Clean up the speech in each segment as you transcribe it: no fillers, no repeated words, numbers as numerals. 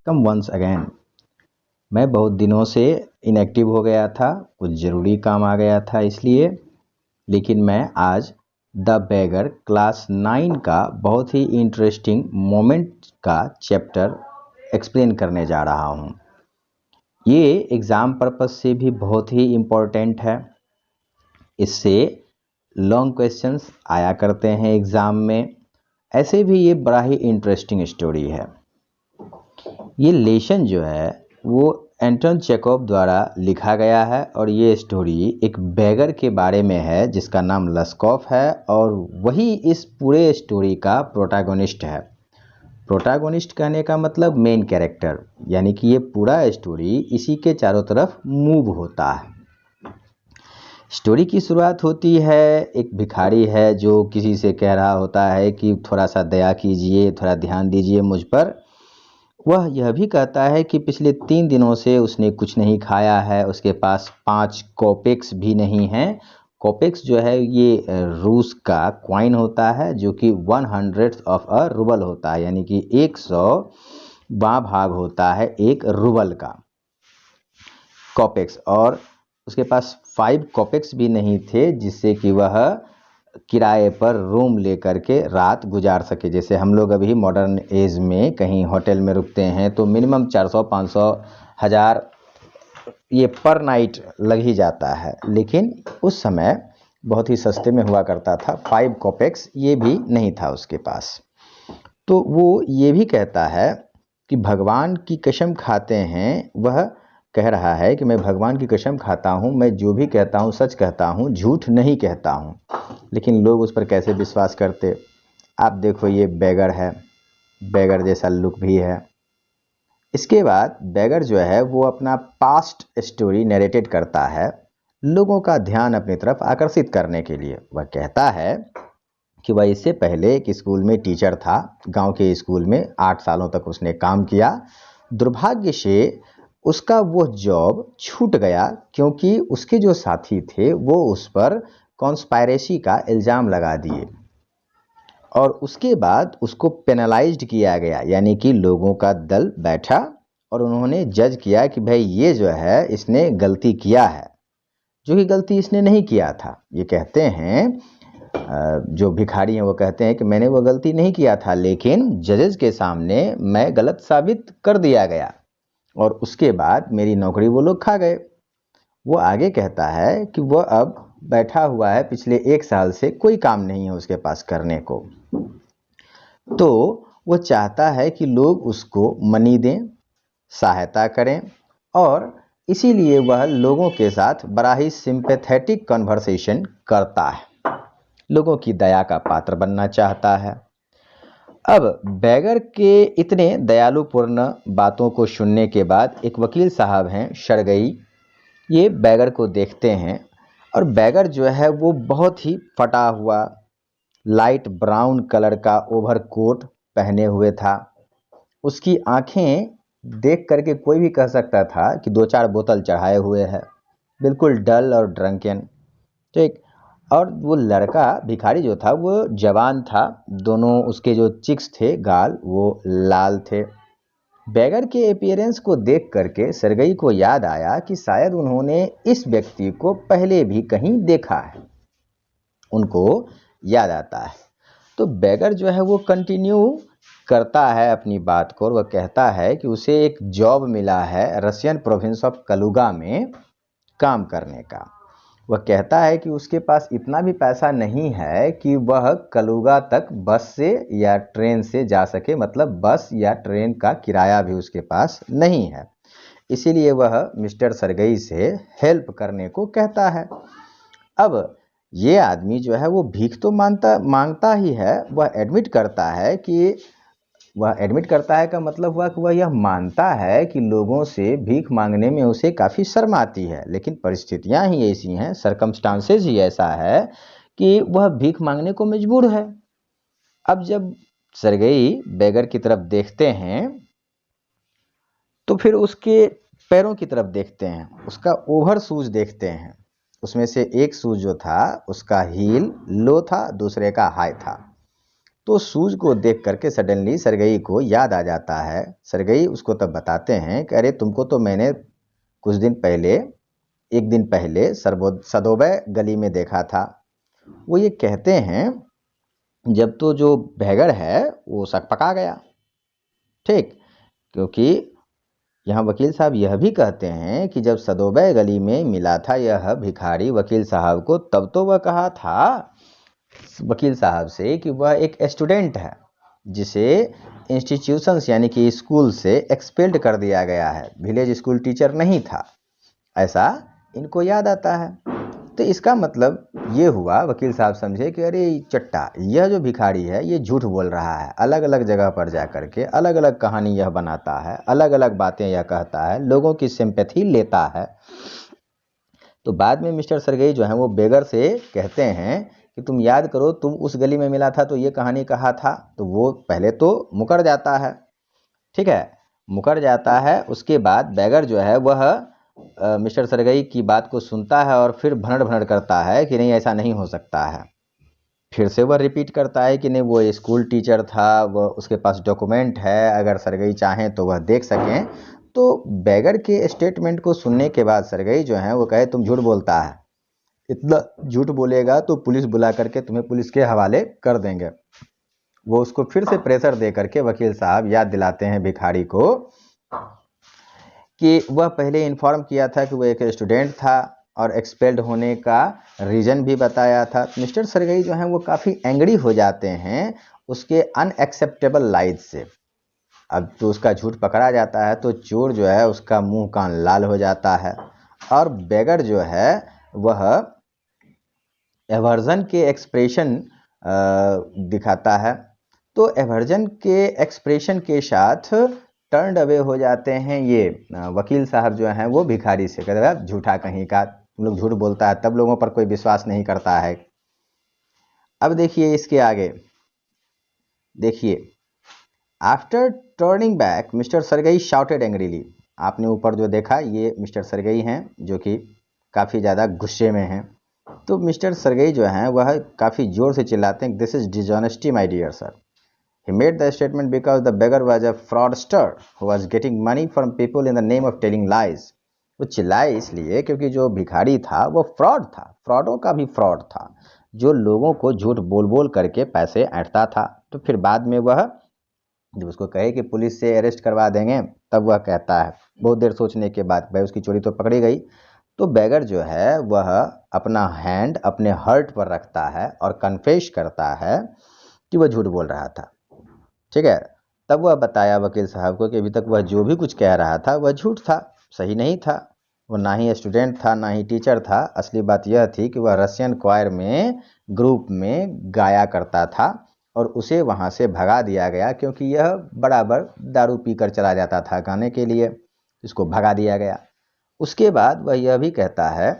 Come once again. मैं बहुत दिनों से इनएक्टिव हो गया था, कुछ ज़रूरी काम आ गया था इसलिए, लेकिन मैं आज द बेगर क्लास 9 का बहुत ही इंटरेस्टिंग मोमेंट का चैप्टर एक्सप्लेन करने जा रहा हूँ। ये एग्ज़ाम पर्पस से भी बहुत ही इम्पोर्टेंट है। इससे लॉन्ग क्वेश्चंस आया करते हैं एग्ज़ाम में। ऐसे भी ये बड़ा ही इंटरेस्टिंग स्टोरी है। ये लेसन जो है वो एंटन चेखोव द्वारा लिखा गया है और ये स्टोरी एक बेगर के बारे में है जिसका नाम लस्कॉफ है और वही इस पूरे स्टोरी का प्रोटैगोनिस्ट है। प्रोटैगोनिस्ट कहने का मतलब मेन कैरेक्टर, यानी कि ये पूरा स्टोरी इसी के चारों तरफ मूव होता है। स्टोरी की शुरुआत होती है, एक भिखारी है जो किसी से कह रहा होता है कि थोड़ा सा दया कीजिए, थोड़ा ध्यान दीजिए मुझ पर। वह यह भी कहता है कि पिछले 3 दिनों से उसने कुछ नहीं खाया है, उसके पास 5 कॉपेक्स भी नहीं हैं। कॉपेक्स जो है ये रूस का क्वाइन होता है जो कि 100th ऑफ अ रूबल होता है, यानी कि 100वां भाग होता है एक रूबल का कॉपेक्स। और उसके पास 5 कॉपेक्स भी नहीं थे जिससे कि वह किराए पर रूम लेकर के रात गुजार सके। जैसे हम लोग अभी मॉडर्न एज में कहीं होटल में रुकते हैं तो मिनिमम 400, 500, 1000 ये पर नाइट लग ही जाता है, लेकिन उस समय बहुत ही सस्ते में हुआ करता था। 5 कॉपेक्स ये भी नहीं था उसके पास। तो वो ये भी कहता है कि भगवान की कसम खाते हैं, वह कह रहा है कि मैं भगवान की कसम खाता हूँ, मैं जो भी कहता हूँ सच कहता हूँ, झूठ नहीं कहता हूँ। लेकिन लोग उस पर कैसे विश्वास करते। आप देखो ये बेगर है, बेगर जैसा लुक भी है। इसके बाद बेगर जो है वो अपना पास्ट स्टोरी नरेटेड करता है लोगों का ध्यान अपनी तरफ आकर्षित करने के लिए। वह कहता है कि वह इससे पहले एक स्कूल में टीचर था, गांव के स्कूल में 8 सालों तक उसने काम किया। दुर्भाग्य से उसका वो जॉब छूट गया क्योंकि उसके जो साथी थे वो उस पर कॉन्स्पायरेसी का इल्ज़ाम लगा दिए और उसके बाद उसको पेनलाइज्ड किया गया, यानी कि लोगों का दल बैठा और उन्होंने जज किया कि भाई ये जो है इसने गलती किया है, जो कि गलती इसने नहीं किया था। ये कहते हैं जो भिखारी हैं वो कहते हैं कि मैंने वो गलती नहीं किया था, लेकिन जजेस के सामने मैं गलत साबित कर दिया गया और उसके बाद मेरी नौकरी वो लोग खा गए। वो आगे कहता है कि वह अब बैठा हुआ है, पिछले 1 साल से कोई काम नहीं है उसके पास करने को। तो वो चाहता है कि लोग उसको मनी दें, सहायता करें और इसीलिए वह लोगों के साथ बड़ा ही सिंपैथेटिक कन्वर्सेशन करता है, लोगों की दया का पात्र बनना चाहता है। अब बेगर के इतने दयालुपूर्ण बातों को सुनने के बाद एक वकील साहब हैं शरगई, ये बेगर को देखते हैं और बेगर जो है वो बहुत ही फटा हुआ लाइट ब्राउन कलर का ओवरकोट पहने हुए था। उसकी आंखें देख करके कोई भी कह सकता था कि 2-4 बोतल चढ़ाए हुए है, बिल्कुल डल और ड्रंकन। तो एक और वो लड़का भिखारी जो था वो जवान था, दोनों उसके जो चिक्स थे गाल वो लाल थे। बेगर के अपीयरेंस को देख करके सरगई को याद आया कि शायद उन्होंने इस व्यक्ति को पहले भी कहीं देखा है, उनको याद आता है। तो बेगर जो है वो कंटिन्यू करता है अपनी बात को और वह कहता है कि उसे एक जॉब मिला है रशियन प्रोविंस ऑफ कलुगा में काम करने का। वह कहता है कि उसके पास इतना भी पैसा नहीं है कि वह कलुगा तक बस से या ट्रेन से जा सके, मतलब बस या ट्रेन का किराया भी उसके पास नहीं है। इसीलिए वह मिस्टर सरगई से हेल्प करने को कहता है। अब ये आदमी जो है वो भीख तो मांगता ही है, वह एडमिट करता है कि का मतलब हुआ कि वह यह मानता है कि लोगों से भीख मांगने में उसे काफ़ी शर्म आती है, लेकिन परिस्थितियां ही ऐसी हैं, सरकमस्टांसेस ही ऐसा है कि वह भीख मांगने को मजबूर है। अब जब सरगई बेगर की तरफ देखते हैं तो फिर उसके पैरों की तरफ देखते हैं, उसका ओवर शूज देखते हैं। उसमें से एक शूज जो था उसका हील लो था, दूसरे का हाई था। तो सूज को देख करके सडनली सरगई को याद आ जाता है। सरगई उसको तब बताते हैं कि अरे तुमको तो मैंने कुछ दिन पहले, एक दिन पहले सदोबय गली में देखा था। वो ये कहते हैं जब तो जो भैगड़ है वो सकपका गया, ठीक, क्योंकि यहाँ वकील साहब यह भी कहते हैं कि जब सदोबय गली में मिला था यह भिखारी वकील साहब को, तब तो वह कहा था वकील साहब से कि वह एक स्टूडेंट है जिसे इंस्टीट्यूशंस यानी कि स्कूल से एक्सपेल्ड कर दिया गया है, विलेज स्कूल टीचर नहीं था, ऐसा इनको याद आता है। तो इसका मतलब ये हुआ, वकील साहब समझे कि अरे चट्टा, यह जो भिखारी है ये झूठ बोल रहा है, अलग अलग जगह पर जा कर के अलग अलग कहानी यह बनाता है, अलग अलग बातें यह कहता है, लोगों की सिंपैथी लेता है। तो बाद में मिस्टर सरगई जो है वो बेगर से कहते हैं कि तुम याद करो, तुम उस गली में मिला था तो ये कहानी कहा था। तो वो पहले तो मुकर जाता है, ठीक है, मुकर जाता है। उसके बाद बैगर जो है वह मिस्टर सरगई की बात को सुनता है और फिर भनड़ भनड़ करता है कि नहीं ऐसा नहीं हो सकता है। फिर से वह रिपीट करता है कि नहीं वो स्कूल टीचर था, वह उसके पास डॉक्यूमेंट है, अगर सरगई चाहें तो वह देख सकें। तो बैगर के स्टेटमेंट को सुनने के बाद सरगई जो है वो कहे तुम झूठ बोलता है, इतना झूठ बोलेगा तो पुलिस बुला करके तुम्हें पुलिस के हवाले कर देंगे। वो उसको फिर से प्रेशर दे करके वकील साहब याद दिलाते हैं भिखारी को कि वह पहले इन्फॉर्म किया था कि वो एक स्टूडेंट था और एक्सपेल्ड होने का रीज़न भी बताया था। मिस्टर सरगई जो हैं वो काफ़ी एंग्री हो जाते हैं उसके अनएक्सेप्टेबल लाइज से। अब तो उसका झूठ पकड़ा जाता है तो चोर जो है उसका मुंह कान लाल हो जाता है और बेगर जो है वह एवर्जन के एक्सप्रेशन दिखाता है। तो एवर्जन के एक्सप्रेशन के साथ टर्न अवे हो जाते हैं ये वकील साहब जो हैं वो भिखारी से, कहते हैं झूठा कहीं का, तुम लोग झूठ बोलता है तब लोगों पर कोई विश्वास नहीं करता है। अब देखिए इसके आगे, देखिए after turning back mister Sergei shouted angrily. आपने ऊपर जो देखा ये मिस्टर सरगई हैं जो कि काफ़ी ज़्यादा गुस्से में हैं। तो मिस्टर सरगई जो हैं वह काफ़ी ज़ोर से चिल्लाते हैं this is dishonesty my dear sir. He made the statement because the beggar was a fraudster who was getting money from people in the name of telling lies. वो चिल्लाए इसलिए क्योंकि जो भिखारी था वो फ्रॉड था, फ्रॉडों का भी फ्रॉड था, जो लोगों को झूठ बोल बोल करके पैसे ऐंठता था। तो फिर बाद में वह जब उसको कहे कि पुलिस से अरेस्ट करवा देंगे तब वह कहता है बहुत देर सोचने के बाद भाई उसकी चोरी तो पकड़ी गई। तो बैगर जो है वह अपना हैंड अपने हर्ट पर रखता है और कन्फेस करता है कि वह झूठ बोल रहा था, ठीक है। तब वह बताया वकील साहब को कि अभी तक वह जो भी कुछ कह रहा था वह झूठ था, सही नहीं था, वो ना ही स्टूडेंट था ना ही टीचर था। असली बात यह थी कि वह रशियन क्वायर में ग्रुप में गाया करता था और उसे वहाँ से भगा दिया गया क्योंकि यह बराबर दारू पीकर चला जाता था गाने के लिए, इसको भगा दिया गया। उसके बाद वह यह भी कहता है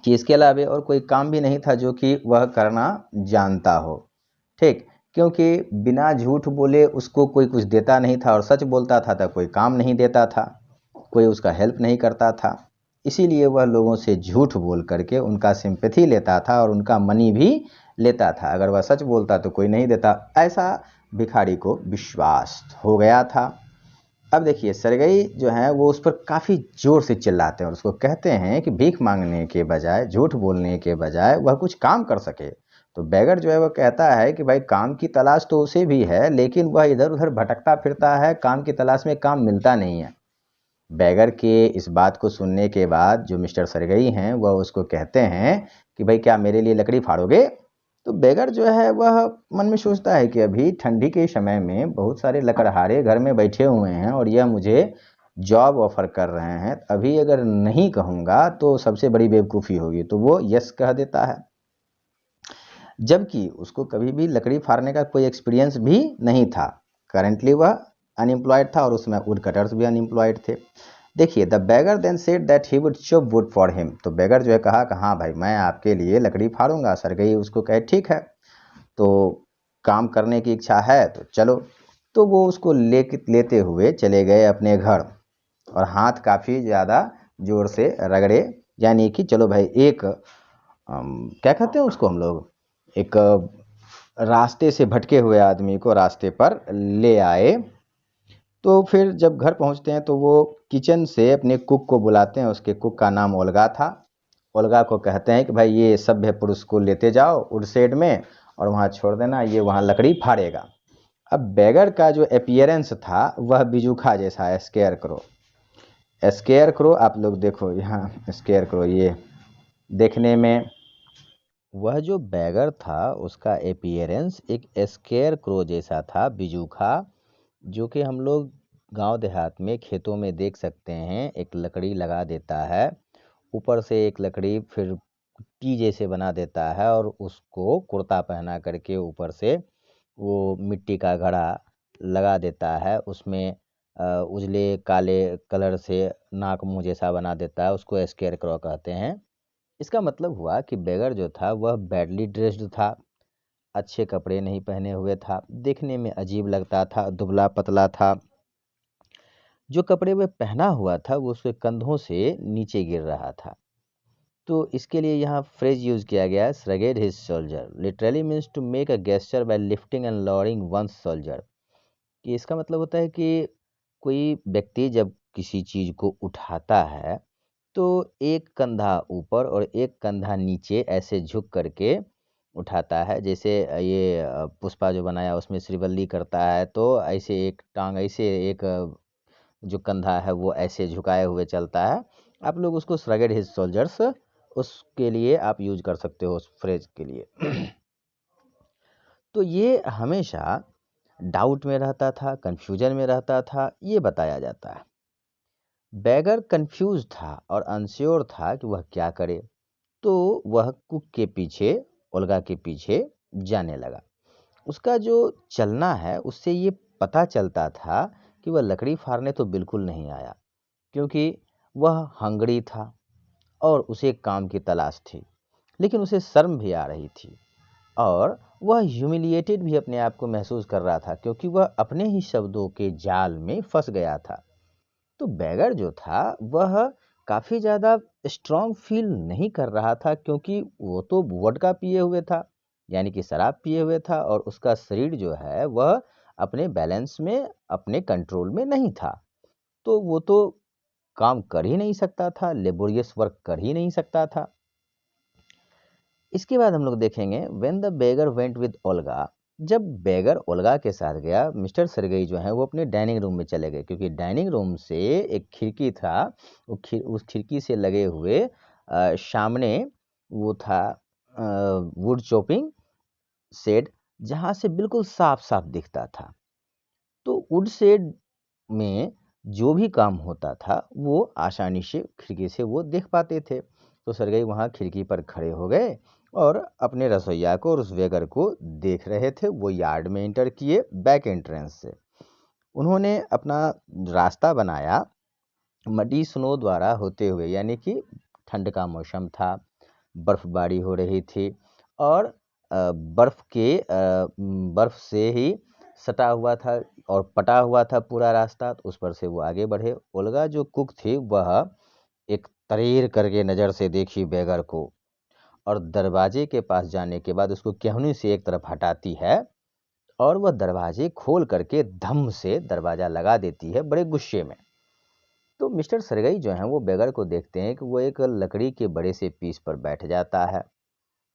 कि इसके अलावा और कोई काम भी नहीं था जो कि वह करना जानता हो, ठीक, क्योंकि बिना झूठ बोले उसको कोई कुछ देता नहीं था और सच बोलता था तो कोई काम नहीं देता था, कोई उसका हेल्प नहीं करता था। इसीलिए वह लोगों से झूठ बोल करके उनका सिंपैथी लेता था और उनका मनी भी लेता था। अगर वह सच बोलता तो कोई नहीं देता, ऐसा भिखारी को विश्वास हो गया था। अब देखिए सरगई जो है वो उस पर काफ़ी ज़ोर से चिल्लाते हैं और उसको कहते हैं कि भीख मांगने के बजाय, झूठ बोलने के बजाय वह कुछ काम कर सके। तो बैगर जो है वो कहता है कि भाई काम की तलाश तो उसे भी है लेकिन वह इधर उधर भटकता फिरता है, काम की तलाश में काम मिलता नहीं है। बैगर के इस बात को सुनने के बाद जो मिस्टर सरगई हैं वह उसको कहते हैं कि भाई क्या मेरे लिए लकड़ी फाड़ोगे। तो बैगर जो है वह मन में सोचता है कि अभी ठंडी के समय में बहुत सारे लकड़हारे घर में बैठे हुए हैं और यह मुझे जॉब ऑफर कर रहे हैं, अभी अगर नहीं कहूँगा तो सबसे बड़ी बेवकूफ़ी होगी। तो वो यस कह देता है, जबकि उसको कभी भी लकड़ी फाड़ने का कोई एक्सपीरियंस भी नहीं था। करेंटली वह अनएम्प्लॉयड था और उसमें वुड कटर्स भी अनएम्प्लॉयड थे। देखिए the beggar then said that he would chop wood for him. तो बैगर जो है कहा कि हाँ भाई मैं आपके लिए लकड़ी फाड़ूंगा। सरगई उसको कहे ठीक है, तो काम करने की इच्छा है तो चलो। तो वो उसको लेते हुए चले गए अपने घर और हाथ काफ़ी ज़्यादा ज़ोर से रगड़े, यानी कि चलो भाई एक क्या कहते हैं उसको हम लोग, एक रास्ते से भटके हुए आदमी को रास्ते पर ले आए। तो फिर जब घर पहुंचते हैं तो वो किचन से अपने कुक को बुलाते हैं। उसके कुक का नाम ओल्गा था। ओल्गा को कहते हैं कि भाई ये सभ्य पुरुष को लेते जाओ वुडशेड में और वहाँ छोड़ देना, ये वहाँ लकड़ी फाड़ेगा। अब बैगर का जो अपीयरेंस था वह बिजूखा जैसा है, स्केयर क्रो। स्केयर क्रो आप लोग देखो यहाँ, स्केयर क्रो ये देखने में, वह जो बैगर था उसका अपीयरेंस एक स्केयर क्रो जैसा था, बिजूखा, जो कि हम लोग गांव देहात में खेतों में देख सकते हैं। एक लकड़ी लगा देता है, ऊपर से एक लकड़ी फिर टी जैसे बना देता है और उसको कुर्ता पहना करके ऊपर से वो मिट्टी का घड़ा लगा देता है। उसमें उजले काले कलर से नाक मुंह जैसा बना देता है, उसको स्केयर क्रो कहते हैं। इसका मतलब हुआ कि बेगर जो था वह बैडली ड्रेस्ड था, अच्छे कपड़े नहीं पहने हुए था, देखने में अजीब लगता था, दुबला पतला था। जो कपड़े वह पहना हुआ था वो उसके कंधों से नीचे गिर रहा था। तो इसके लिए यहाँ फ्रेज यूज किया गया है, shrugged his shoulder, literally means to make a gesture by lifting and lowering one's shoulder. कि इसका मतलब होता है कि कोई व्यक्ति जब किसी चीज को उठाता है तो एक कंधा ऊपर और एक कंधा नीचे ऐसे झुक करके उठाता है। जैसे ये पुष्पा जो बनाया उसमें श्रीवल्ली करता है, तो ऐसे एक टांग ऐसे एक जो कंधा है वो ऐसे झुकाए हुए चलता है। आप लोग उसको श्रगेड हिज सोल्जर्स उसके लिए आप यूज कर सकते हो उस फ्रेज के लिए। तो ये हमेशा डाउट में रहता था, कंफ्यूजन में रहता था, ये बताया जाता है। बैगर कंफ्यूज था और अनश्योर था कि वह क्या करे, तो वह कुक के पीछे, ओल्गा के पीछे जाने लगा। उसका जो चलना है उससे ये पता चलता था कि वह लकड़ी फाड़ने तो बिल्कुल नहीं आया, क्योंकि वह हंगरी था और उसे काम की तलाश थी। लेकिन उसे शर्म भी आ रही थी और वह ह्यूमिलिएटेड भी अपने आप को महसूस कर रहा था, क्योंकि वह अपने ही शब्दों के जाल में फंस गया था। तो बैगर जो था वह काफ़ी ज़्यादा स्ट्रांग फील नहीं कर रहा था, क्योंकि वो तो वोडका पिए हुए था, यानी कि शराब पिए हुए था, और उसका शरीर जो है वह अपने बैलेंस में, अपने कंट्रोल में नहीं था। तो वो तो काम कर ही नहीं सकता था, लेबोरियस वर्क कर ही नहीं सकता था। इसके बाद हम लोग देखेंगे when the beggar went with Olga. जब बेगर ओल्गा के साथ गया, मिस्टर सरगई जो है वो अपने डाइनिंग रूम में चले गए, क्योंकि डाइनिंग रूम से एक खिड़की था। उस खिड़की से लगे हुए सामने वो था वुड चॉपिंग शेड, जहाँ से बिल्कुल साफ साफ दिखता था। तो वुड शेड में जो भी काम होता था वो आसानी से खिड़की से वो देख पाते थे। तो सरगई वहाँ खिड़की पर खड़े हो गए और अपने रसोइया को और उस वेगर को देख रहे थे। वो यार्ड में एंटर किए बैक एंट्रेंस से। उन्होंने अपना रास्ता बनाया मडी स्नो द्वारा होते हुए, यानी कि ठंड का मौसम था, बर्फबारी हो रही थी और बर्फ से ही सटा हुआ था और पटा हुआ था पूरा रास्ता। तो उस पर से वो आगे बढ़े। ओल्गा जो कुक थी वह एक तरीर करके नज़र से देखी बेगर को और दरवाजे के पास जाने के बाद उसको केहनी से एक तरफ हटाती है और वह दरवाजे खोल करके धम से दरवाज़ा लगा देती है बड़े गुस्से में। तो मिस्टर सरगई जो हैं वो बेगर को देखते हैं कि वो एक लकड़ी के बड़े से पीस पर बैठ जाता है।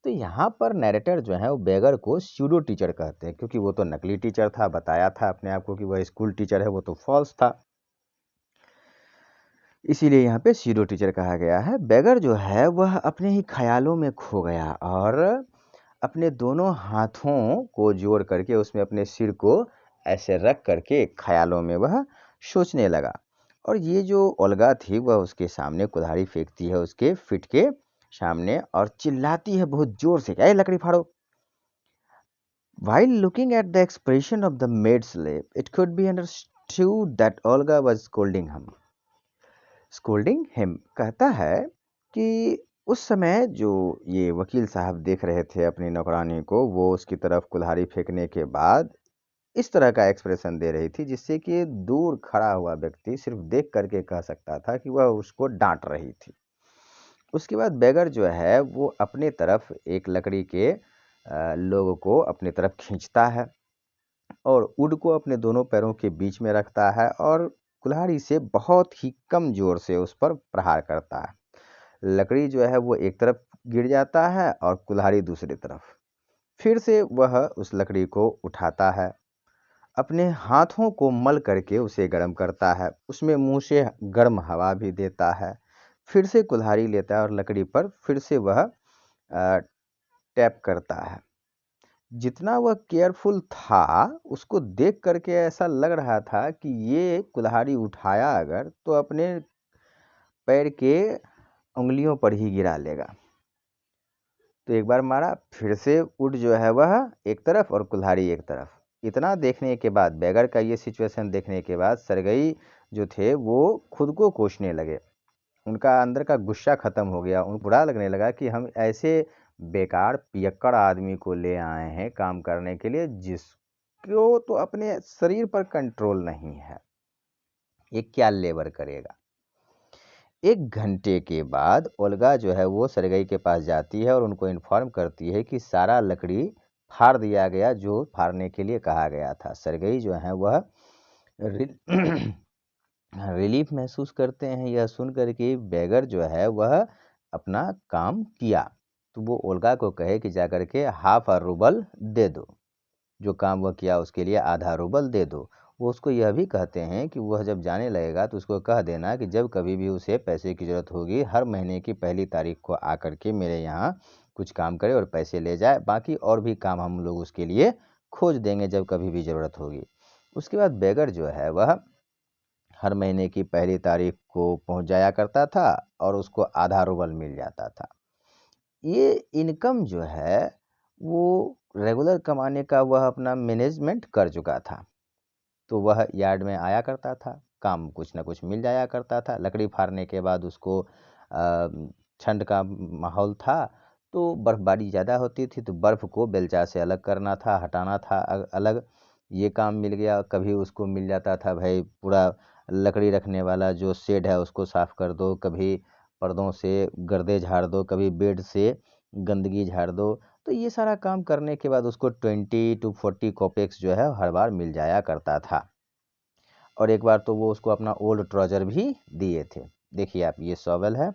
तो यहाँ पर नैरेटर जो है वो बेगर को स्यूडो टीचर कहते हैं, क्योंकि वो तो नकली टीचर था, बताया था अपने आप को कि वह स्कूल टीचर है, वो तो फॉल्स था, इसीलिए यहाँ पे स्यूडो टीचर कहा गया है। बेगर जो है वह अपने ही ख्यालों में खो गया और अपने दोनों हाथों को जोड़ करके उसमें अपने सिर को ऐसे रख करके ख्यालों में वह सोचने लगा। और ये जो ओल्गा थी वह उसके सामने कुल्हाड़ी फेंकती है उसके फिट के सामने और चिल्लाती है बहुत जोर से, क्या लकड़ी फाड़ो। While looking at the expression of the maid's lip, it could be understood that Olga was scolding him. Scolding him कहता है कि उस समय जो ये वकील साहब देख रहे थे अपनी नौकरानी को, वो उसकी तरफ कुल्हाड़ी फेंकने के बाद इस तरह का एक्सप्रेशन दे रही थी, जिससे कि दूर खड़ा हुआ व्यक्ति सिर्फ देख करके कह सकता था कि वह उसको डांट रही थी। उसके बाद बेगर जो है वो अपने तरफ एक लकड़ी के लोगों को अपनी तरफ खींचता है और वुड को अपने दोनों पैरों के बीच में रखता है और कुल्हाड़ी से बहुत ही कम जोर से उस पर प्रहार करता है। लकड़ी जो है वो एक तरफ गिर जाता है और कुल्हाड़ी दूसरी तरफ। फिर से वह उस लकड़ी को उठाता है, अपने हाथों को मल करके उसे गर्म करता है, उसमें मुंह से गर्म हवा भी देता है। फिर से कुल्हाड़ी लेता है और लकड़ी पर फिर से वह टैप करता है। जितना वह केयरफुल था, उसको देख करके ऐसा लग रहा था कि ये कुल्हाड़ी उठाया अगर तो अपने पैर के उंगलियों पर ही गिरा लेगा। तो एक बार मारा, फिर से वुड जो है वह एक तरफ और कुल्हाड़ी एक तरफ। इतना देखने के बाद, बैगर का ये सिचुएशन देखने के बाद सरगई जो थे वो खुद को कोसने लगे। उनका अंदर का गुस्सा खत्म हो गया। उनको बुरा लगने लगा कि हम ऐसे बेकार पियक्कड़ आदमी को ले आए हैं काम करने के लिए, जिसको तो अपने शरीर पर कंट्रोल नहीं है, ये क्या लेबर करेगा। 1 घंटे के बाद ओल्गा जो है वो सरगई के पास जाती है और उनको इन्फॉर्म करती है कि सारा लकड़ी फाड़ दिया गया जो फाड़ने के लिए कहा गया था। सरगई जो है वह रिलीफ महसूस करते हैं यह सुनकर कि बैगर जो है वह अपना काम किया। तो वो ओल्गा को कहे कि जाकर के ½ रूबल दे दो, जो काम वह किया उसके लिए ½ रूबल दे दो। वो उसको यह भी कहते हैं कि वह जब जाने लगेगा तो उसको कह देना कि जब कभी भी उसे पैसे की ज़रूरत होगी, हर महीने की पहली तारीख को आकर के मेरे यहाँ कुछ काम करे और पैसे ले जाए। बाकी और भी काम हम लोग उसके लिए खोज देंगे जब कभी भी ज़रूरत होगी। उसके बाद बैगर जो है वह हर महीने की पहली तारीख को पहुँच जाया करता था और उसको ½ रूबल मिल जाता था। ये इनकम जो है वो रेगुलर कमाने का वह अपना मैनेजमेंट कर चुका था। तो वह यार्ड में आया करता था, काम कुछ ना कुछ मिल जाया करता था। लकड़ी फाड़ने के बाद उसको ठंड का माहौल था तो बर्फ़बारी ज़्यादा होती थी, तो बर्फ़ को बेलचा से अलग करना था, हटाना था अलग, ये काम मिल गया। कभी उसको मिल जाता था भाई पूरा लकड़ी रखने वाला जो शेड है उसको साफ़ कर दो, कभी पर्दों से गर्दे झाड़ दो, कभी बेड से गंदगी झाड़ दो। तो ये सारा काम करने के बाद उसको 20 to 40 कॉपेक्स जो है हर बार मिल जाया करता था। और एक बार तो वो उसको अपना ओल्ड ट्राउजर भी दिए थे। देखिए आप, ये शॉवेल है।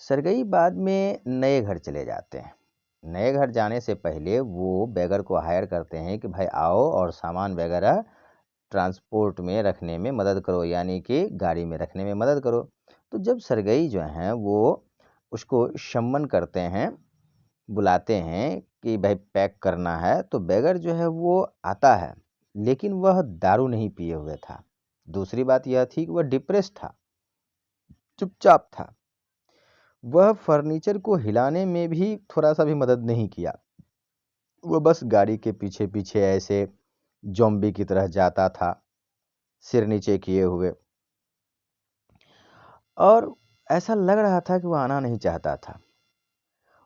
सरगई बाद में नए घर चले जाते हैं। नए घर जाने से पहले वो बैगर को हायर करते हैं कि भाई आओ और सामान वगैरह ट्रांसपोर्ट में रखने में मदद करो, यानी कि गाड़ी में रखने में मदद करो। तो जब सरगई जो हैं वो उसको सम्मन करते हैं, बुलाते हैं कि भाई पैक करना है, तो बैगर जो है वो आता है, लेकिन वह दारू नहीं पिए हुए था। दूसरी बात यह थी कि वह डिप्रेस था, चुपचाप था। वह फर्नीचर को हिलाने में भी थोड़ा सा भी मदद नहीं किया। वह बस गाड़ी के पीछे पीछे ऐसे ज़ॉम्बी की तरह जाता था, सिर नीचे किए हुए, और ऐसा लग रहा था कि वह आना नहीं चाहता था।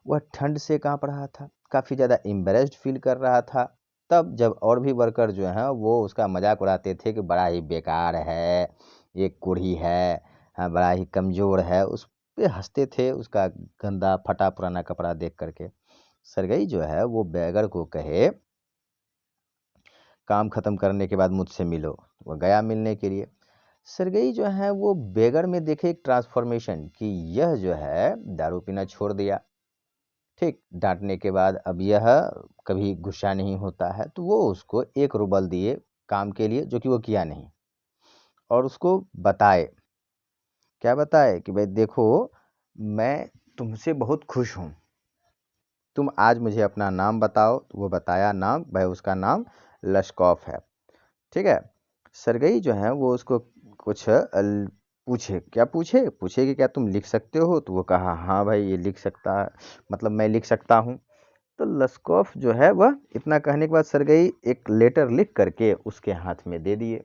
वह ठंड से काँप रहा था, काफ़ी ज़्यादा एम्बैरेस्ड फील कर रहा था। तब जब और भी वर्कर जो हैं वो उसका मजाक उड़ाते थे कि बड़ा ही बेकार है, ये कोढ़ी है, बड़ा ही कमज़ोर है, उस पे हंसते थे उसका गंदा फटा पुराना कपड़ा देख करके। सरगई जो है वो बैगर को कहे काम ख़त्म करने के बाद मुझसे मिलो। वो गया मिलने के लिए। सरगई जो है वो बैगर में देखे एक ट्रांसफॉर्मेशन कि यह जो है दारू पीना छोड़ दिया। ठीक, डाँटने के बाद अब यह कभी गुस्सा नहीं होता है, तो वो उसको 1 रूबल दिए काम के लिए, जो कि वो किया नहीं। और उसको बताए, क्या बताए कि भाई देखो, मैं तुमसे बहुत खुश हूँ, तुम आज मुझे अपना नाम बताओ। तो वो बताया नाम, भाई उसका नाम लश्कॉफ है। ठीक है। सरगई जो है वो उसको कुछ पूछे, क्या पूछे? पूछे कि क्या तुम लिख सकते हो? तो वो कहा हाँ भाई ये लिख सकता है, मतलब मैं लिख सकता हूँ। तो लस्कॉफ जो है वह इतना कहने के बाद सरगई एक लेटर लिख करके उसके हाथ में दे दिए।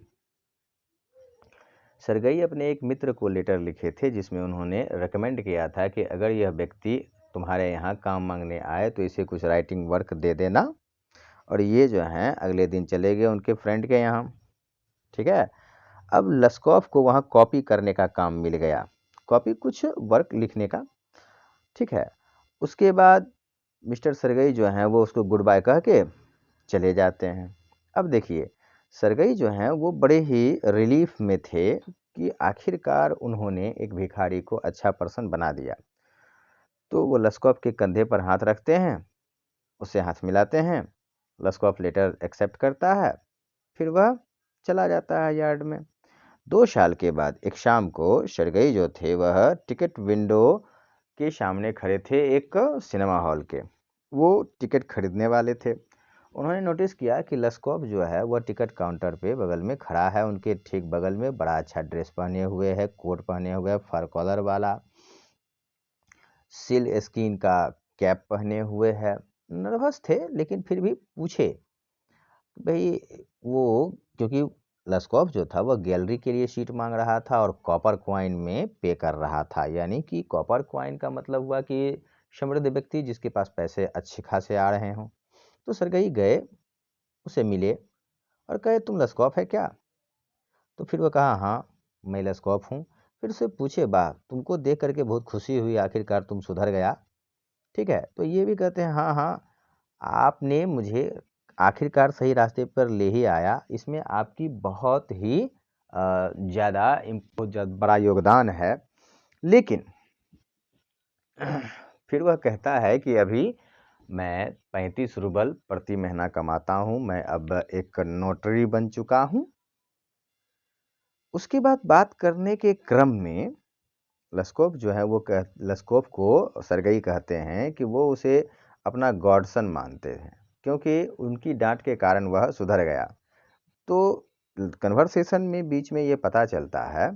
सरगई अपने एक मित्र को लेटर लिखे थे जिसमें उन्होंने रेकमेंड किया था कि अगर यह व्यक्ति तुम्हारे यहाँ काम मांगने आए तो इसे कुछ राइटिंग वर्क दे देना। और ये जो हैं अगले दिन चले गए उनके फ्रेंड के यहाँ। ठीक है। अब लस्कॉफ को वहाँ कॉपी करने का काम मिल गया, कॉपी कुछ वर्क लिखने का। ठीक है। उसके बाद मिस्टर सरगई जो हैं वो उसको गुड बाय कह के चले जाते हैं। अब देखिए, सरगई जो हैं वो बड़े ही रिलीफ में थे कि आखिरकार उन्होंने एक भिखारी को अच्छा पर्सन बना दिया। तो वो लस्कॉफ के कंधे पर हाथ रखते हैं, उससे हाथ मिलाते हैं। लस्कॉफ लेटर एक्सेप्ट करता है, फिर वह चला जाता है यार्ड में। 2 साल के बाद एक शाम को सरगई जो थे वह टिकट विंडो के सामने खड़े थे एक सिनेमा हॉल के। वो टिकट खरीदने वाले थे। उन्होंने नोटिस किया कि लस्कॉफ जो है वह टिकट काउंटर पे बगल में खड़ा है। उनके ठीक बगल में बड़ा अच्छा ड्रेस पहने हुए है, कोट पहने हुए है, फर कॉलर वाला, सील स्किन का कैप पहने हुए है। नर्वस थे लेकिन फिर भी पूछे भाई, वो क्योंकि लस्कॉफ जो था वह गैलरी के लिए सीट मांग रहा था और कॉपर क्वाइन में पे कर रहा था। यानी कि कॉपर क्वाइन का मतलब हुआ कि समृद्ध व्यक्ति जिसके पास पैसे अच्छे खासे आ रहे हों। तो सरगई गए, उसे मिले और कहे तुम लस्कॉफ है क्या? तो फिर वो कहा हाँ मैं लस्कॉफ हूँ। फिर उससे पूछे वाह तुमको देख करके बहुत खुशी हुई, आखिरकार तुम सुधर गया। ठीक है, तो ये भी कहते हैं हाँ हाँ आपने मुझे आखिरकार सही रास्ते पर ले ही आया, इसमें आपकी बहुत ही ज़्यादा बड़ा योगदान है। लेकिन फिर वह कहता है कि अभी मैं 35 रूबल प्रति महीना कमाता हूँ, मैं अब एक नोटरी बन चुका हूँ। उसके बाद बात करने के क्रम में लस्कॉफ जो है वो लस्कॉफ को सरगई कहते हैं कि वो उसे अपना गॉडसन मानते हैं क्योंकि उनकी डांट के कारण वह सुधर गया। तो कन्वर्सेशन में बीच में ये पता चलता है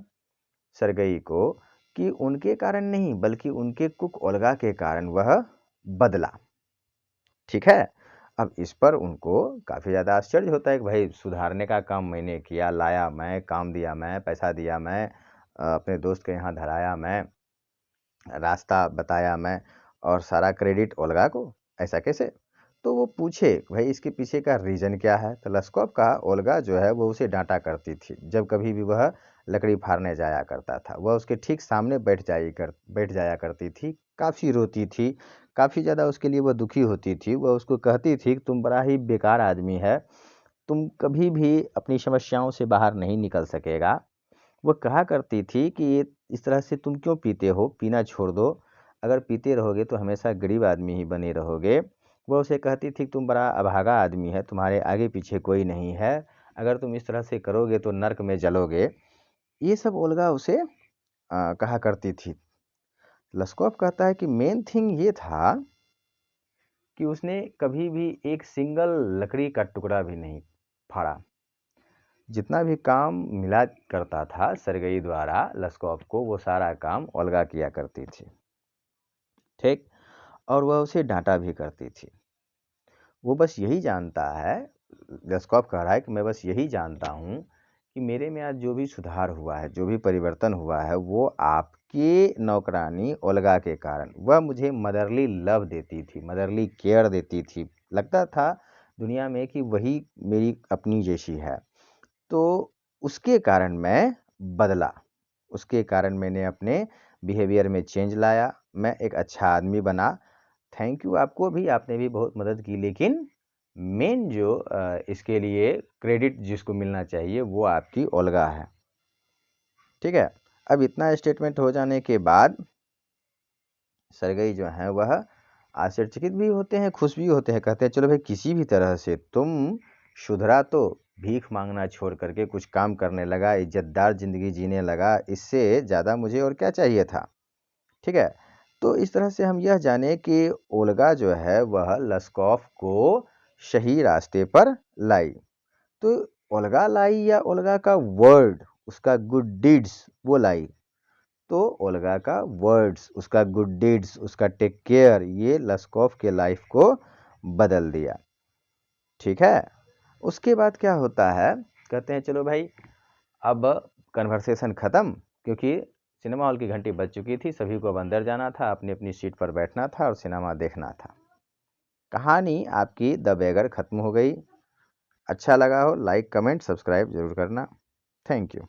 सरगई को कि उनके कारण नहीं बल्कि उनके कुक ओल्गा के कारण वह बदला। ठीक है, अब इस पर उनको काफ़ी ज़्यादा आश्चर्य होता है कि भाई सुधारने का काम मैंने किया, लाया मैं, काम दिया मैं, पैसा दिया मैं, अपने दोस्त के यहाँ धराया मैं, रास्ता बताया मैं और सारा क्रेडिट ओल्गा को, ऐसा कैसे? तो वो पूछे भाई इसके पीछे का रीज़न क्या है? तो लस्कॉफ का ओल्गा जो है वो उसे डांटा करती थी जब कभी भी वह लकड़ी फाड़ने जाया करता था। वह उसके ठीक सामने बैठ जाया करती थी, काफ़ी रोती थी, काफ़ी ज़्यादा उसके लिए वह दुखी होती थी। वह उसको कहती थी कि तुम बड़ा ही बेकार आदमी है, तुम कभी भी अपनी समस्याओं से बाहर नहीं निकल सकेगा। वो कहा करती थी कि ये इस तरह से तुम क्यों पीते हो, पीना छोड़ दो, अगर पीते रहोगे तो हमेशा गरीब आदमी ही बने रहोगे। वो उसे कहती थी कि तुम बड़ा अभागा आदमी है, तुम्हारे आगे पीछे कोई नहीं है, अगर तुम इस तरह से करोगे तो नर्क में जलोगे। ये सब ओल्गा उसे कहा करती थी। लस्कॉफ कहता है कि मेन थिंग ये था कि उसने कभी भी एक सिंगल लकड़ी का टुकड़ा भी नहीं फाड़ा। जितना भी काम मिला करता था सरगई द्वारा लस्कॉफ को, वो सारा काम ओल्गा किया करती थी। ठीक, और वह उसे डांटा भी करती थी। वो बस यही जानता है, लस्कॉफ कह रहा है कि मैं बस यही जानता हूँ कि मेरे में आज जो भी सुधार हुआ है, जो भी परिवर्तन हुआ है, वो आपकी नौकरानी ओल्गा के कारण। वह मुझे मदरली लव देती थी, मदरली केयर देती थी, लगता था दुनिया में कि वही मेरी अपनी जैसी है। तो उसके कारण मैं बदला, उसके कारण मैंने अपने बिहेवियर में चेंज लाया, मैं एक अच्छा आदमी बना। थैंक यू आपको भी, आपने भी बहुत मदद की, लेकिन मेन जो इसके लिए क्रेडिट जिसको मिलना चाहिए वो आपकी ओल्गा है। ठीक है, अब इतना स्टेटमेंट हो जाने के बाद सरगई जो है वह आश्चर्यचकित भी होते हैं, खुश भी होते हैं। कहते हैं चलो भाई किसी भी तरह से तुम सुधरा, तो भीख मांगना छोड़ करके कुछ काम करने लगा, इज्जतदार ज़िंदगी जीने लगा, इससे ज़्यादा मुझे और क्या चाहिए था। ठीक है, तो इस तरह से हम यह जाने कि ओल्गा जो है वह लस्कॉफ को सही रास्ते पर लाई। तो ओल्गा लाई या ओल्गा का वर्ड, उसका गुड डीड्स वो लाई। तो ओल्गा का वर्ड्स, उसका गुड डीड्स, उसका टेक केयर, ये लस्कॉफ के लाइफ को बदल दिया। ठीक है, उसके बाद क्या होता है, कहते हैं चलो भाई अब कन्वर्सेशन ख़त्म, क्योंकि सिनेमा हॉल की घंटी बज चुकी थी, सभी को अब अंदर जाना था, अपनी अपनी सीट पर बैठना था और सिनेमा देखना था। कहानी आपकी द बेगर ख़त्म हो गई। अच्छा लगा हो लाइक कमेंट सब्सक्राइब जरूर करना। Thank you.